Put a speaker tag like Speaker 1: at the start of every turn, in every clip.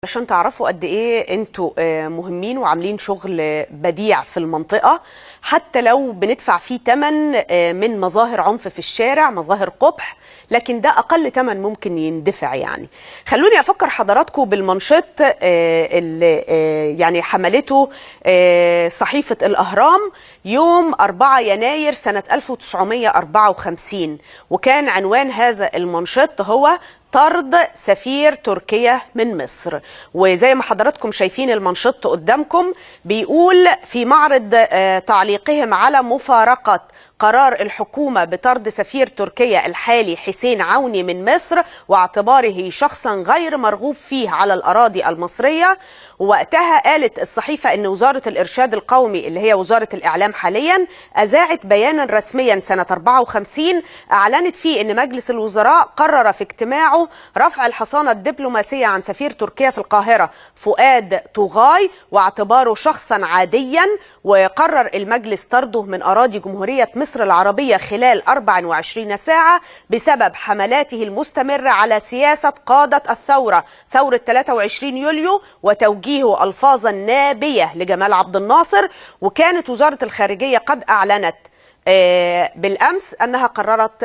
Speaker 1: عشان تعرفوا قد ايه انتوا مهمين وعاملين شغل بديع في المنطقة، حتى لو بندفع فيه تمن من مظاهر عنف في الشارع، مظاهر قبح، لكن ده اقل تمن ممكن يندفع. يعني خلوني افكر حضراتكم بالمنشط اللي يعني حملته صحيفة الاهرام يوم 4 يناير سنة 1954، وكان عنوان هذا المنشط هو طرد سفير تركيا من مصر. وزي ما حضراتكم شايفين المنشط قدامكم بيقول في معرض تعليقهم على مفارقة قرار الحكومة بطرد سفير تركيا الحالي حسين عوني من مصر واعتباره شخصا غير مرغوب فيه على الأراضي المصرية. وقتها قالت الصحيفة أن وزارة الإرشاد القومي اللي هي وزارة الإعلام حاليا أذاعت بيانا رسميا سنة 54 أعلنت فيه أن مجلس الوزراء قرر في اجتماعه رفع الحصانة الدبلوماسية عن سفير تركيا في القاهرة فؤاد طغاي واعتباره شخصا عاديا، وقرر المجلس طرده من أراضي جمهورية مصر العربية خلال 24 ساعة بسبب حملاته المستمرة على سياسة قادة الثورة، ثورة 23 يوليو، وتوجيهه ألفاظا نابية لجمال عبد الناصر. وكانت وزارة الخارجية قد أعلنت بالأمس أنها قررت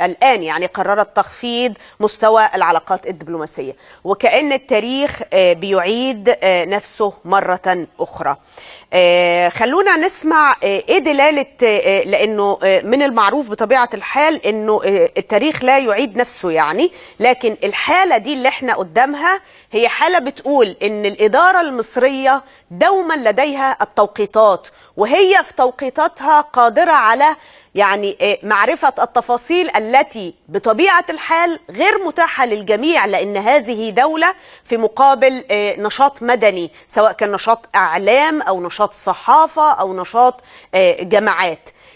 Speaker 1: الآن يعني قررت تخفيض مستوى العلاقات الدبلوماسية، وكأن التاريخ بيعيد نفسه مرة أخرى. خلونا نسمع ايه دلالة، لأنه من المعروف بطبيعة الحال أنه التاريخ لا يعيد نفسه يعني، لكن الحالة دي اللي احنا قدامها هي حالة بتقول أن الإدارة المصرية دوما لديها التوقيتات، وهي في توقيتاتها قادرة على يعني معرفة التفاصيل التي بطبيعة الحال غير متاحة للجميع، لأن هذه دولة في مقابل نشاط مدني، سواء كان نشاط إعلام أو نشاط صحافة أو نشاط جماعات.